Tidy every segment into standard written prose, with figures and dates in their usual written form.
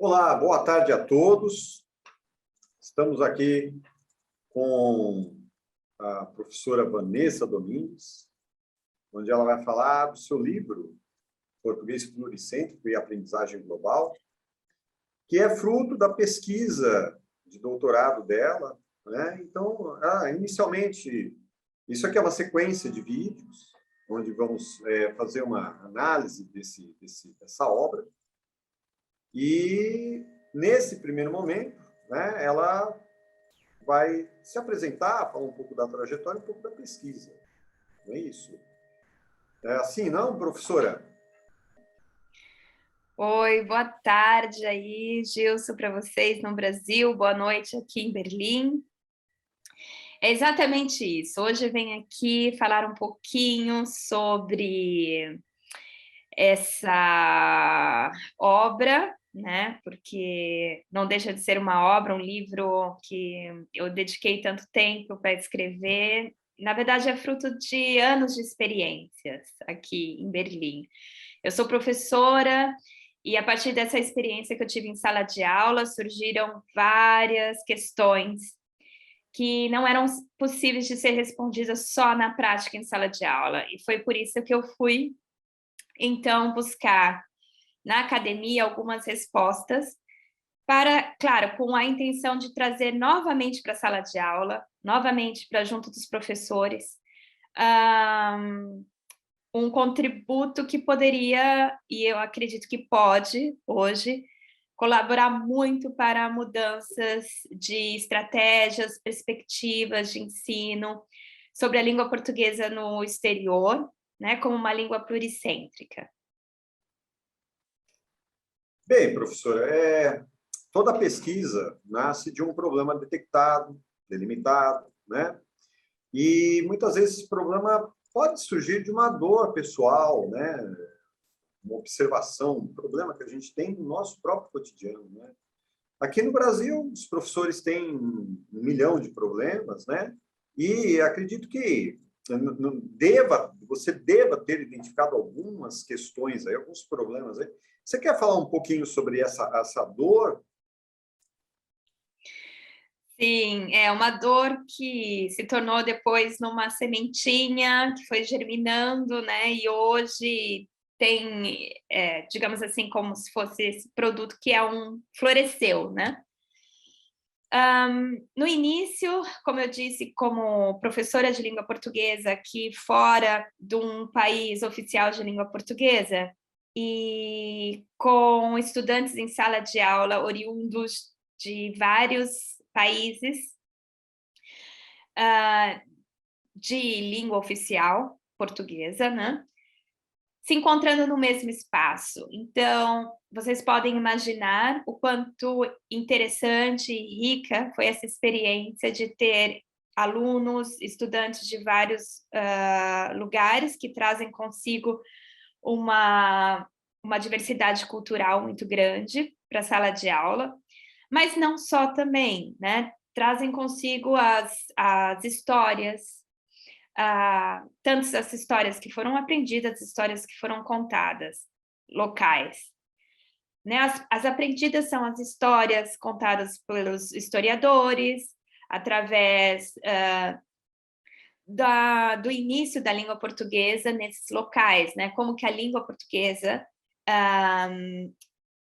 Olá, boa tarde a todos. Estamos aqui com a professora Vanessa Domingues, onde ela vai falar do seu livro, Português Pluricêntrico e Aprendizagem Global, que é fruto da pesquisa de doutorado dela, né? Então, inicialmente, isso aqui é uma sequência de vídeos, onde vamos fazer uma análise dessa obra. E, nesse primeiro momento, né, ela vai se apresentar, falar um pouco da trajetória, um pouco da pesquisa. Não é isso? É assim, não, professora? Oi, boa tarde aí, Gilson, para vocês no Brasil, boa noite aqui em Berlim. É exatamente isso. Hoje eu venho aqui falar um pouquinho sobre essa obra, né? Porque não deixa de ser uma obra, um livro que eu dediquei tanto tempo para escrever. Na verdade, é fruto de anos de experiências aqui em Berlim. Eu sou professora e a partir dessa experiência que eu tive em sala de aula, surgiram várias questões que não eram possíveis de ser respondidas só na prática em sala de aula. E foi por isso que eu fui, então, buscar na academia algumas respostas para, claro, com a intenção de trazer novamente para a sala de aula, novamente para junto dos professores, um contributo que poderia, e eu acredito que pode, hoje, colaborar muito para mudanças de estratégias, perspectivas de ensino sobre a língua portuguesa no exterior, né, como uma língua pluricêntrica. Bem, professora, toda pesquisa nasce de um problema detectado, delimitado, né? E muitas vezes esse problema pode surgir de uma dor pessoal, né? Uma observação, um problema que a gente tem no nosso próprio cotidiano, né? Aqui no Brasil, os professores têm 1 milhão de problemas, né? E acredito que você deva ter identificado algumas questões aí, alguns problemas aí. Você quer falar um pouquinho sobre essa dor? Sim, é uma dor que se tornou depois numa sementinha que foi germinando, né? E hoje tem, digamos assim, como se fosse esse produto que floresceu, né? No início, como eu disse, como professora de língua portuguesa aqui fora de um país oficial de língua portuguesa e com estudantes em sala de aula oriundos de vários países de língua oficial portuguesa, né? Se encontrando no mesmo espaço. Então, vocês podem imaginar o quanto interessante e rica foi essa experiência de ter alunos, estudantes de vários lugares que trazem consigo uma diversidade cultural muito grande para a sala de aula, mas não só também, né? Trazem consigo as histórias, tanto as histórias que foram aprendidas, as histórias que foram contadas, locais. Né? As aprendidas são as histórias contadas pelos historiadores, através do início da língua portuguesa nesses locais, né? Como que a língua portuguesa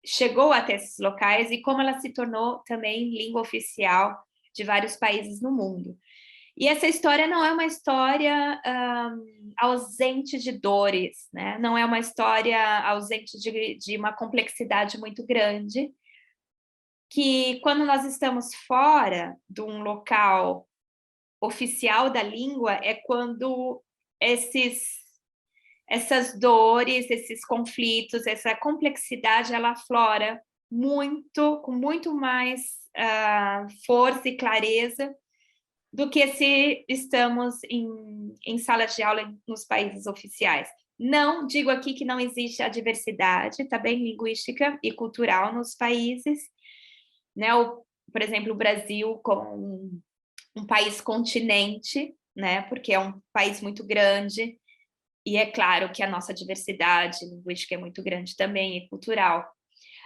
chegou até esses locais e como ela se tornou também língua oficial de vários países no mundo. E essa história não é uma história ausente de dores, né? Não é uma história ausente de uma complexidade muito grande, que quando nós estamos fora de um local oficial da língua, é quando essas dores, esses conflitos, essa complexidade, ela aflora muito, com muito mais força e clareza do que se estamos em salas de aula nos países oficiais. Não digo aqui que não existe a diversidade, também linguística e cultural nos países, né? Por exemplo, o Brasil como um país continente, né? Porque é um país muito grande e é claro que a nossa diversidade linguística é muito grande também e cultural.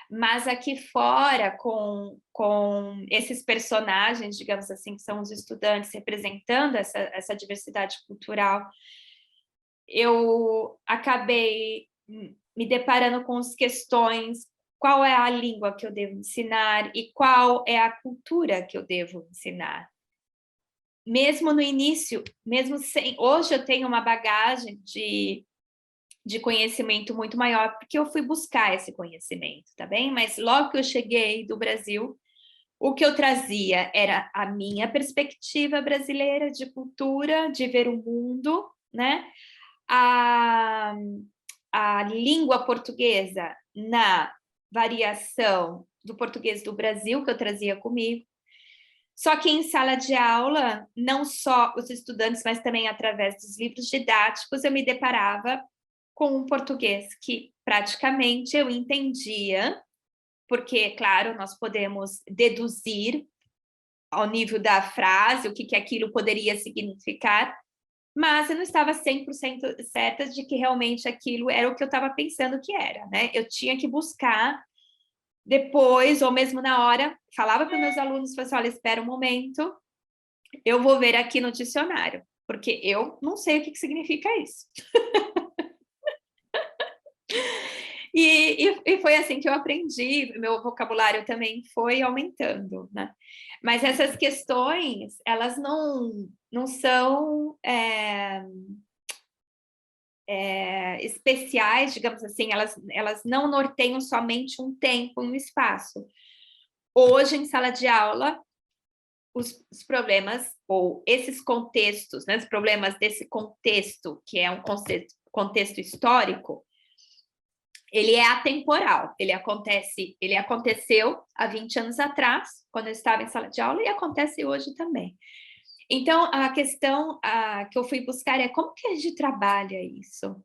Mas aqui fora, com esses personagens, digamos assim, que são os estudantes representando essa diversidade cultural, eu acabei me deparando com as questões: qual é a língua que eu devo ensinar e qual é a cultura que eu devo ensinar. Mesmo no início, mesmo sem... Hoje eu tenho uma bagagem de conhecimento muito maior, porque eu fui buscar esse conhecimento, tá bem? Mas logo que eu cheguei do Brasil, o que eu trazia era a minha perspectiva brasileira de cultura, de ver o mundo, né? A língua portuguesa na variação do português do Brasil, que eu trazia comigo. Só que em sala de aula, não só os estudantes, mas também através dos livros didáticos, eu me deparava com um português que praticamente eu entendia, porque, claro, nós podemos deduzir ao nível da frase o que aquilo poderia significar, mas eu não estava 100% certa de que realmente aquilo era o que eu estava pensando que era, né? Eu tinha que buscar depois, ou mesmo na hora, falava para os meus alunos, falava assim, olha, espera um momento, eu vou ver aqui no dicionário, porque eu não sei o que significa isso. E foi assim que eu aprendi, meu vocabulário também foi aumentando, né? Mas essas questões, elas não são especiais, digamos assim, elas não norteiam somente um tempo, um espaço. Hoje, em sala de aula, os problemas, ou esses contextos, né, os problemas desse contexto, que é um contexto histórico, ele é atemporal, ele aconteceu há 20 anos atrás, quando eu estava em sala de aula, e acontece hoje também. Então, a questão que eu fui buscar é como que a gente trabalha isso?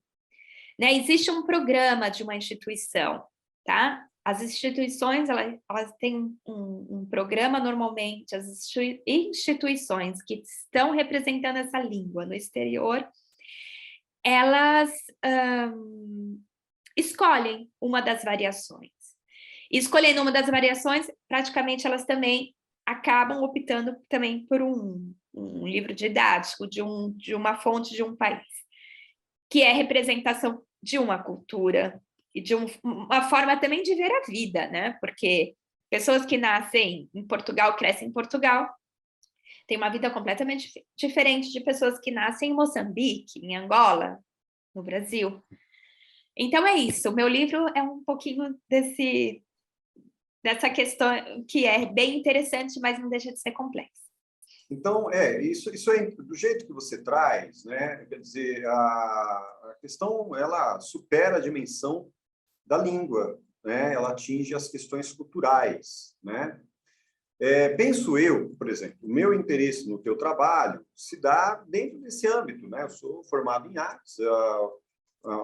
Né? Existe um programa de uma instituição, tá? As instituições, elas têm um programa normalmente, as instituições que estão representando essa língua no exterior, elas escolhem uma das variações. E escolhendo uma das variações, praticamente elas também acabam optando também por um livro didático de uma fonte de um país, que é representação de uma cultura e de uma forma também de ver a vida, né? Porque pessoas que nascem em Portugal, crescem em Portugal, têm uma vida completamente diferente de pessoas que nascem em Moçambique, em Angola, no Brasil. Então é isso, o meu livro é um pouquinho dessa questão que é bem interessante, mas não deixa de ser complexa. Então, isso é do jeito que você traz, né? Quer dizer, a questão, ela supera a dimensão da língua, né? Ela atinge as questões culturais, né? Penso eu, por exemplo, o meu interesse no teu trabalho se dá dentro desse âmbito, né? Eu sou formado em artes,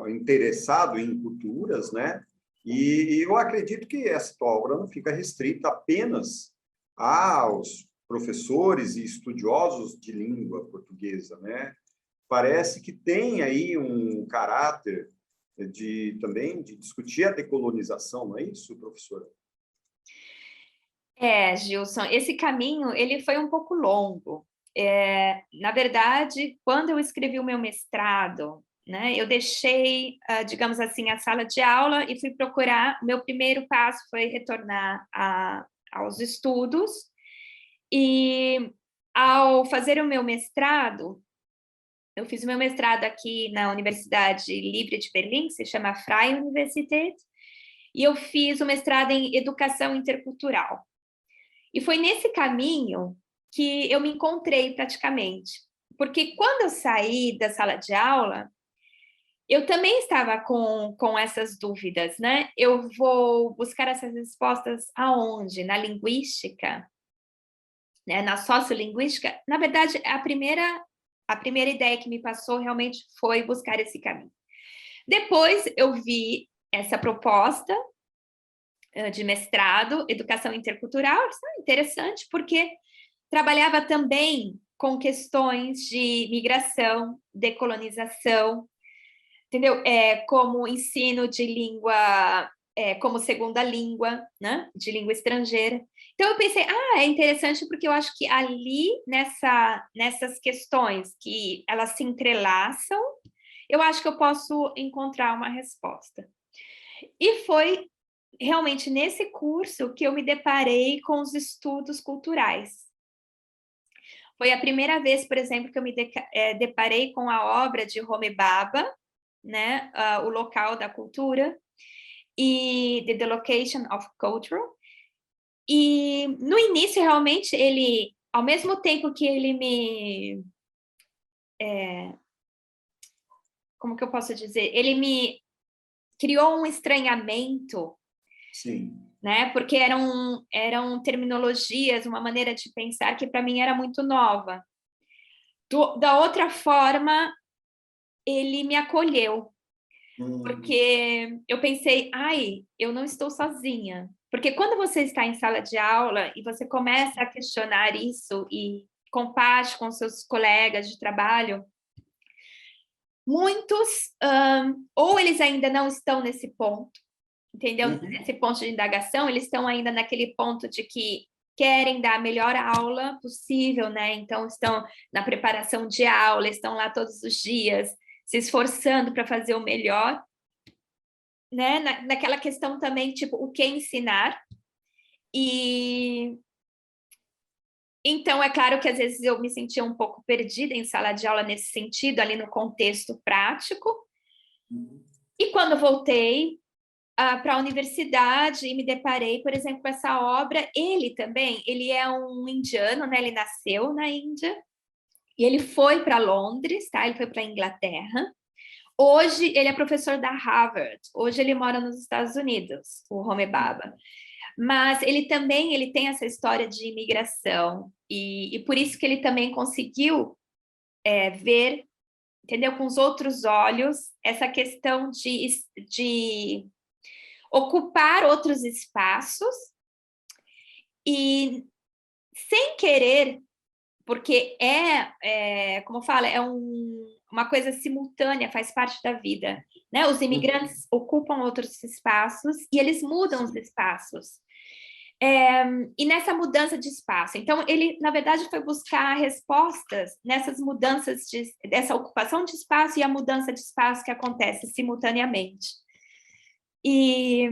interessado em culturas, né? E eu acredito que essa tua obra não fica restrita apenas aos professores e estudiosos de língua portuguesa, né? Parece que tem aí um caráter também de discutir a decolonização, não é isso, professora? Gilson, esse caminho ele foi um pouco longo. Na verdade, quando eu escrevi o meu mestrado, né, eu deixei, digamos assim, a sala de aula e fui procurar. O meu primeiro passo foi retornar aos estudos, e ao fazer o meu mestrado, eu fiz o meu mestrado aqui na Universidade Livre de Berlim, que se chama Freie Universität, e eu fiz o mestrado em Educação Intercultural. E foi nesse caminho que eu me encontrei praticamente, porque quando eu saí da sala de aula, eu também estava com essas dúvidas, né? Eu vou buscar essas respostas aonde? Na linguística? Né? Na sociolinguística? Na verdade, a primeira ideia que me passou realmente foi buscar esse caminho. Depois eu vi essa proposta de mestrado, Educação Intercultural, interessante, porque trabalhava também com questões de migração, decolonização, entendeu? Como ensino de língua como segunda língua, né, de língua estrangeira. Então eu pensei, é interessante porque eu acho que ali nessas questões que elas se entrelaçam, eu acho que eu posso encontrar uma resposta. E foi realmente nesse curso que eu me deparei com os estudos culturais. Foi a primeira vez, por exemplo, que eu me deparei com a obra de Homi Bhabha, né, O Local da Cultura, e The Location of Culture. E no início, realmente, ele, ao mesmo tempo que ele me... como que eu posso dizer? Ele me criou um estranhamento, Sim. né? Porque eram terminologias, uma maneira de pensar que para mim era muito nova. Da outra forma, ele me acolheu, porque eu pensei, eu não estou sozinha. Porque quando você está em sala de aula e você começa a questionar isso e comparte com seus colegas de trabalho, muitos, ou eles ainda não estão nesse ponto, entendeu? Nesse ponto de indagação, eles estão ainda naquele ponto de que querem dar a melhor aula possível, né? Então, estão na preparação de aula, estão lá todos os dias, se esforçando para fazer o melhor, né? Naquela questão também, tipo, o que ensinar. E então, é claro que às vezes eu me sentia um pouco perdida em sala de aula nesse sentido, ali no contexto prático. E quando voltei para a universidade e me deparei, por exemplo, com essa obra, ele é um indiano, né? Ele nasceu na Índia e ele foi para Londres, tá? Ele foi para a Inglaterra. Hoje ele é professor da Harvard. Hoje ele mora nos Estados Unidos, o Homi Bhabha. Mas ele tem essa história de imigração e por isso que ele também conseguiu ver, entendeu, com os outros olhos, essa questão de ocupar outros espaços e sem querer, porque como fala, uma coisa simultânea, faz parte da vida, né? Os imigrantes ocupam outros espaços e eles mudam os espaços. E nessa mudança de espaço, então ele, na verdade, foi buscar respostas nessas mudanças, dessa ocupação de espaço e a mudança de espaço que acontece simultaneamente. E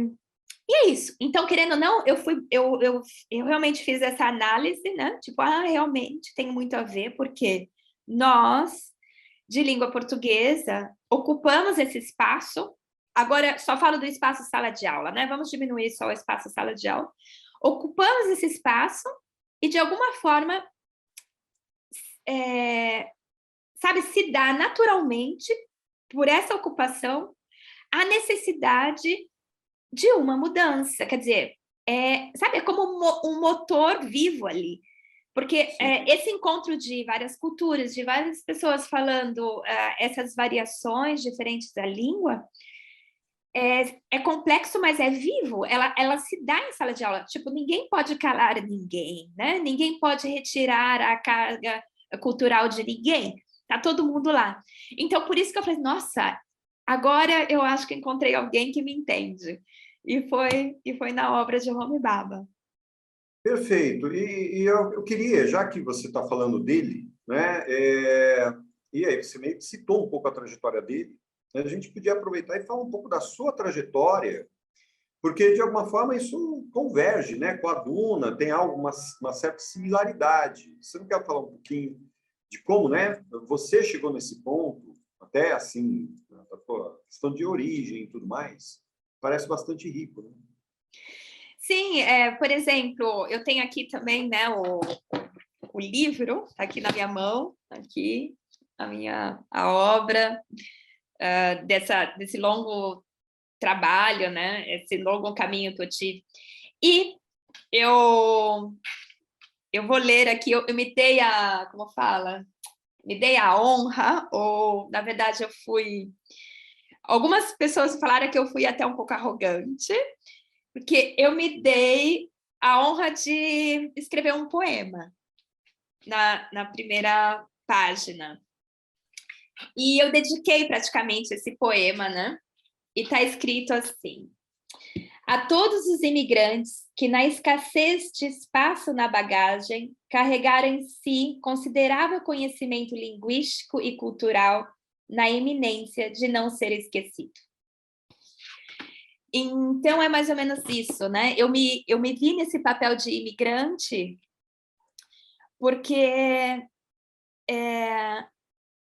é isso. Então, querendo ou não, eu realmente fiz essa análise, né? Tipo, realmente tem muito a ver, porque nós, de língua portuguesa, ocupamos esse espaço. Agora, só falo do espaço sala de aula, né? Vamos diminuir só o espaço sala de aula. Ocupamos esse espaço e, de alguma forma, sabe, se dá naturalmente, por essa ocupação, a necessidade de uma mudança. Quer dizer, sabe, é como um motor vivo ali. Porque esse encontro de várias culturas, de várias pessoas falando essas variações diferentes da língua, é complexo, mas é vivo. Ela se dá em sala de aula. Tipo, ninguém pode calar ninguém, né? Ninguém pode retirar a carga cultural de ninguém. Tá todo mundo lá. Então, por isso que eu falei, nossa, agora eu acho que encontrei alguém que me entende. E foi na obra de Homi Bhabha. Perfeito. E eu queria, já que você está falando dele, né? E aí, você meio que citou um pouco a trajetória dele, né, a gente podia aproveitar e falar um pouco da sua trajetória, porque, de alguma forma, isso converge, né, com a Duna, tem uma certa similaridade. Você não quer falar um pouquinho de como, né, você chegou nesse ponto, até assim, a questão de origem e tudo mais, parece bastante rico, né? Sim, por exemplo, eu tenho aqui também, né, o livro, está aqui na minha mão, aqui, a obra desse longo trabalho, né, esse longo caminho que eu tive. E eu vou ler aqui, eu me dei como fala? Me dei a honra, ou, na verdade, eu fui... Algumas pessoas falaram que eu fui até um pouco arrogante, porque eu me dei a honra de escrever um poema na primeira página. E eu dediquei praticamente esse poema, né? E está escrito assim: A todos os imigrantes que, na escassez de espaço na bagagem, carregaram em si considerável conhecimento linguístico e cultural na iminência de não ser esquecido. Então, é mais ou menos isso, né? Eu me vi nesse papel de imigrante porque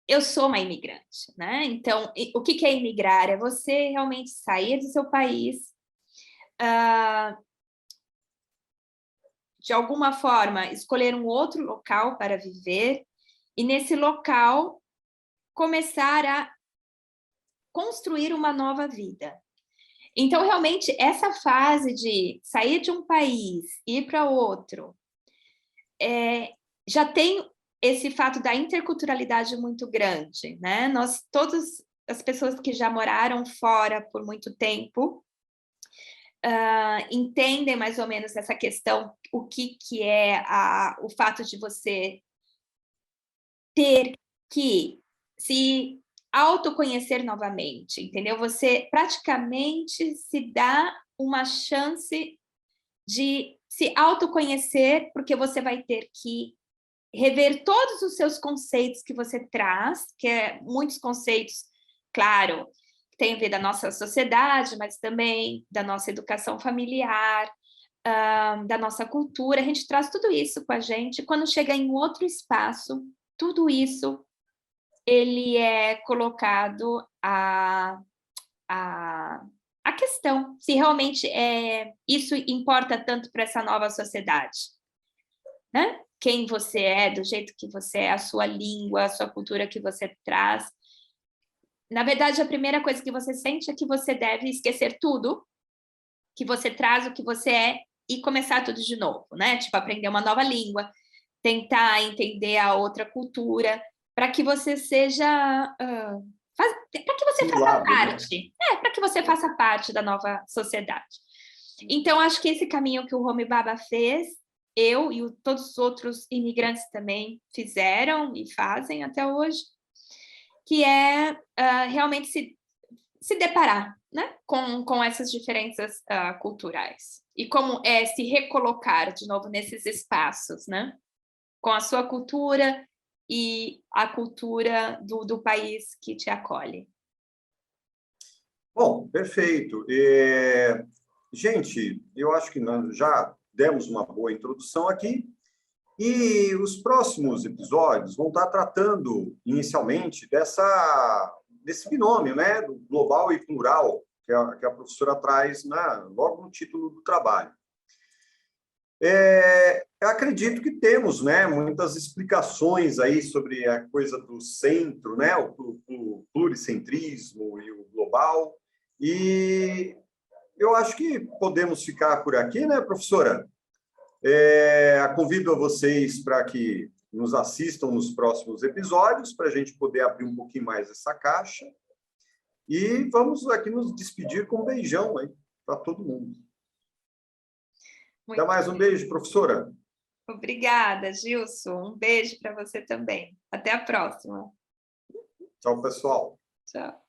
eu sou uma imigrante, né? Então, o que é imigrar? É você realmente sair do seu país, de alguma forma, escolher um outro local para viver e, nesse local, começar a construir uma nova vida. Então, realmente, essa fase de sair de um país, ir para outro, já tem esse fato da interculturalidade muito grande, né? Todas as pessoas que já moraram fora por muito tempo, entendem mais ou menos essa questão, o que é o fato de você ter que se autoconhecer novamente, entendeu? Você praticamente se dá uma chance de se autoconhecer, porque você vai ter que rever todos os seus conceitos que você traz, que muitos conceitos, claro, tem a ver da nossa sociedade, mas também da nossa educação familiar, da nossa cultura. A gente traz tudo isso com a gente. Quando chega em outro espaço, tudo isso ele é colocado a questão, se realmente isso importa tanto para essa nova sociedade, né? Quem você é, do jeito que você é, a sua língua, a sua cultura que você traz. Na verdade, a primeira coisa que você sente é que você deve esquecer tudo, que você traz o que você é e começar tudo de novo, né? Tipo, aprender uma nova língua, tentar entender a outra cultura, para que você seja... para que você faça parte. Para que você faça parte da nova sociedade. Então, acho que esse caminho que o Homi Bhabha fez, eu e todos os outros imigrantes também fizeram e fazem até hoje, que é realmente se deparar, né, com essas diferenças culturais. E como é se recolocar de novo nesses espaços, né, com a sua cultura e a cultura do país que te acolhe. Bom, perfeito. Gente, eu acho que nós já demos uma boa introdução aqui, e os próximos episódios vão estar tratando, inicialmente, desse binômio, né, do global e plural, que a professora traz logo no título do trabalho. Eu acredito que temos, né, muitas explicações aí sobre a coisa do centro, né, o pluricentrismo e o global, e eu acho que podemos ficar por aqui, né, professora? Convido a vocês para que nos assistam nos próximos episódios, para a gente poder abrir um pouquinho mais essa caixa, e vamos aqui nos despedir com um beijão aí para todo mundo. Dá mais um beijo, professora. Obrigada, Gilson. Um beijo para você também. Até a próxima. Tchau, pessoal. Tchau.